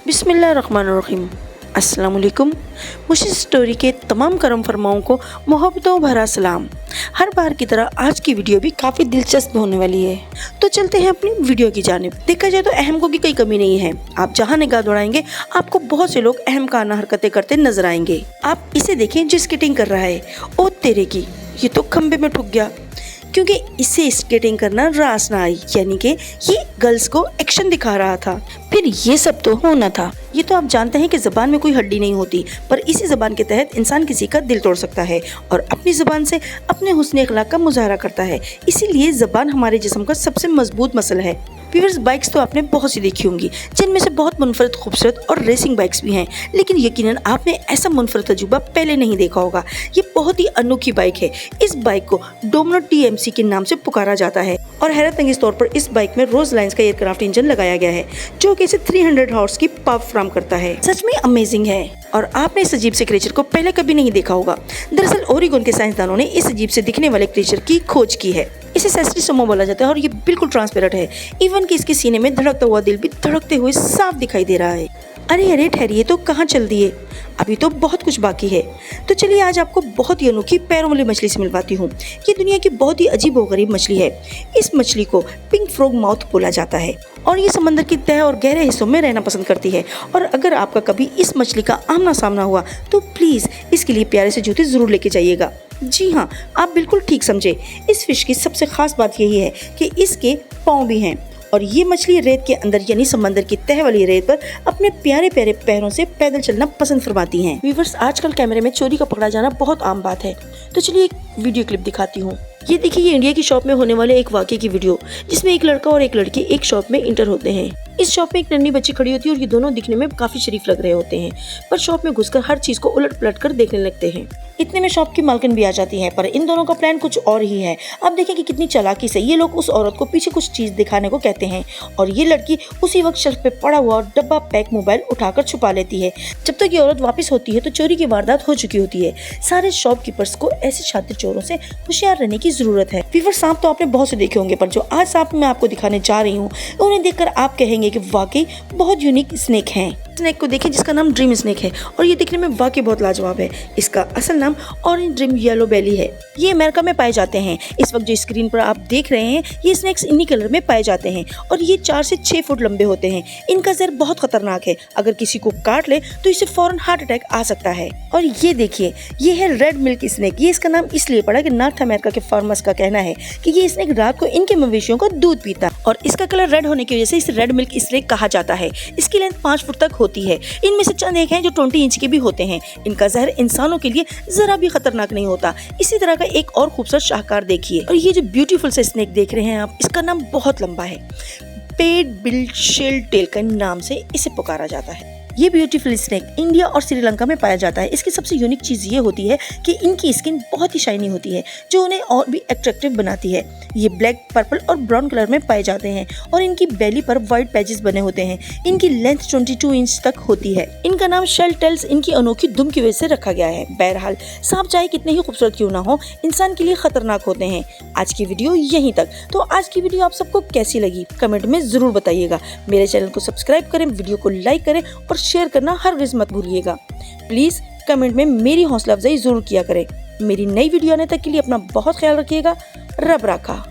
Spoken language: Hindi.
बिस्मिल्लाहिर्रहमानिर्रहीम। अस्सलाम वालेकुम। मुझे स्टोरी के तमाम करम फरमाओं को मोहब्बतों भरा सलाम। हर बार की तरह आज की वीडियो भी काफ़ी दिलचस्प होने वाली है, तो चलते हैं अपनी वीडियो की जानिब। देखा जाए तो अहम को की कोई कमी नहीं है। आप जहां निगाह दौड़ाएंगे आपको बहुत से लोग अहम काना हरकतें करते नजर आएंगे। आप इसे देखें जो स्केटिंग कर रहा है। ओ तेरे की, ये तो खंबे में ठुक गया क्योंकि इसे स्केटिंग करना रास ना आई, यानी कि ये गर्ल्स को एक्शन दिखा रहा था। फिर ये सब तो होना था। ये तो आप जानते हैं कि ज़बान में कोई हड्डी नहीं होती, पर इसी ज़बान के तहत इंसान किसी का दिल तोड़ सकता है और अपनी ज़बान से अपने हुस्न अखलाक का मुजाहरा करता है। इसीलिए ज़बान हमारे जिस्म का सबसे मजबूत मसल है। व्यूअर्स, बाइक्स तो आपने बहुत सी देखी होंगी, जिनमें से बहुत मुनफरद, खूबसूरत और रेसिंग बाइक्स भी हैं, लेकिन यकीनन आपने ऐसा मुनफरद तजुर्बा पहले नहीं देखा होगा। ये बहुत ही अनोखी बाइक है। इस बाइक को डोमिनो TMC के नाम से पुकारा जाता है और हैरत अंगेज तौर पर इस बाइक में रोज लाइन्स का एयरक्राफ्ट इंजन लगाया गया है, जो कि इसे 300 हॉर्स की पावर फ्राहम करता है। सच में अमेजिंग है और आपने इस अजीब से क्रिएचर को पहले कभी नहीं देखा होगा। दरअसल ओरेगोन के साइंसदानों ने इस अजीब से दिखने वाले क्रिएचर की खोज की है। इसे सेस्ट्री सुमो बोला जाता है और ये बिल्कुल ट्रांसपेरेंट है। इवन कि इसके सीने में धड़कता हुआ दिल भी धड़कते हुए साफ दिखाई दे रहा है। अरे अरे ठहरिए, तो कहाँ चल दिए, अभी तो बहुत कुछ बाकी है। तो चलिए आज आपको बहुत ही अनोखी पैरों वाली मछली से मिलवाती हूँ। ये दुनिया की बहुत ही अजीब व गरीब मछली है। इस मछली को पिंक फ्रॉग माउथ बोला जाता है और ये समंदर की तह और गहरे हिस्सों में रहना पसंद करती है। और अगर आपका कभी इस मछली का आमना सामना हुआ तो प्लीज़ इसके लिए प्यारे से जूते ज़रूर लेके जाइएगा। जी हाँ, आप बिल्कुल ठीक समझे। इस फिश की सबसे खास बात यही है कि इसके पाँव भी हैं और ये मछली रेत के अंदर यानी समंदर की तह वाली रेत पर अपने प्यारे प्यारे पैरों से पैदल चलना पसंद फरमाती हैं। व्यूअर्स, आजकल कैमरे में चोरी का पकड़ा जाना बहुत आम बात है, तो चलिए एक वीडियो क्लिप दिखाती हूँ। ये देखिए, ये इंडिया की शॉप में होने वाले एक वाकये की वीडियो, जिसमें एक लड़का और एक लड़की एक शॉप में इंटर होते हैं। इस शॉप में एक नन्ही बच्ची खड़ी होती है और ये दोनों दिखने में काफी शरीफ लग रहे होते हैं, पर शॉप में घुसकर हर चीज को उलट पलट कर देखने लगते हैं। इतने में शॉप की मालकिन भी आ जाती है, पर इन दोनों का प्लान कुछ और ही है। अब देखें कि कितनी चालाकी से ये लोग उस औरत को पीछे कुछ चीज दिखाने को कहते हैं और ये लड़की उसी वक्त शेल्फ पे पड़ा हुआ डब्बा पैक मोबाइल उठाकर छुपा लेती है। जब तक ये औरत वापस होती है तो चोरी की वारदात हो चुकी होती है। सारे शॉपकीपर्स को ऐसे शातिर चोरों से होशियार रहने की जरूरत है। व्यूअर्स, सांप तो आपने बहुत से देखे होंगे, पर जो आज सांप मैं आपको दिखाने जा रही हूँ उन्हें देखकर आप कहेंगे कि वाकई बहुत यूनिक स्नेक है। स्नेक को देखें जिसका नाम ड्रीम स्नेक है और ये दिखने में वाकई बहुत लाजवाब है। इसका असल नाम ऑरेंज ड्रीम येलो बेली है। ये अमेरिका में पाए जाते हैं। इस वक्त जो स्क्रीन पर आप देख रहे हैं ये स्नेक्स इन्हीं कलर में पाए जाते हैं और ये 4 से 6 फुट लंबे होते हैं। इनका जहर बहुत खतरनाक है, अगर किसी को काट ले तो इसे फौरन हार्ट अटैक आ सकता है। और ये देखिए, ये है रेड मिल्क स्नेक। ये इसका नाम इसलिए पड़ा कि नॉर्थ अमेरिका के फार्मर्स का कहना है कि ये स्नेक रात को इनके मवेशियों का दूध पीता और इसका कलर रेड होने की वजह से इसे रेड मिल्क स्नेक कहा जाता है। इसकी लेंथ 5 फुट तक होती है। इनमें से चंद एक हैं जो 20 इंच के भी होते हैं। इनका जहर इंसानों के लिए जरा भी खतरनाक नहीं होता। इसी तरह का एक और खूबसूरत शाहकार देखिए, और ये जो ब्यूटीफुल से स्नेक देख रहे हैं आप, इसका नाम बहुत लंबा है। पेड बिल्ड शेल टेल के नाम से इसे पुकारा जाता है। ये ब्यूटीफुल स्नेक इंडिया और श्रीलंका में पाया जाता है। इसकी सबसे यूनिक चीज़ ये होती है कि इनकी स्किन बहुत ही शाइनी होती है, जो उन्हें और भी अट्रैक्टिव बनाती है। ये ब्लैक, पर्पल और ब्राउन कलर में पाए जाते हैं और इनकी बेली पर व्हाइट पैचेस बने होते हैं। इनकी लेंथ 22 इंच तक होती है। इनका नाम शेल टेल्स इनकी अनोखी दुम की वजह से रखा गया है। बहरहाल, सांप चाहे कितने ही खूबसूरत क्यों ना हो, इंसान के लिए खतरनाक होते हैं। आज की वीडियो यहीं तक। तो आज की वीडियो आप सबको कैसी लगी कमेंट में जरूर बताइएगा। मेरे चैनल को सब्सक्राइब करें, वीडियो को लाइक करें और शेयर करना हरगिज़ मत भूलिएगा। प्लीज़ कमेंट में मेरी हौसला अफजाई जरूर किया करें। मेरी नई वीडियो आने तक के लिए अपना बहुत ख्याल रखिएगा। रब राखा।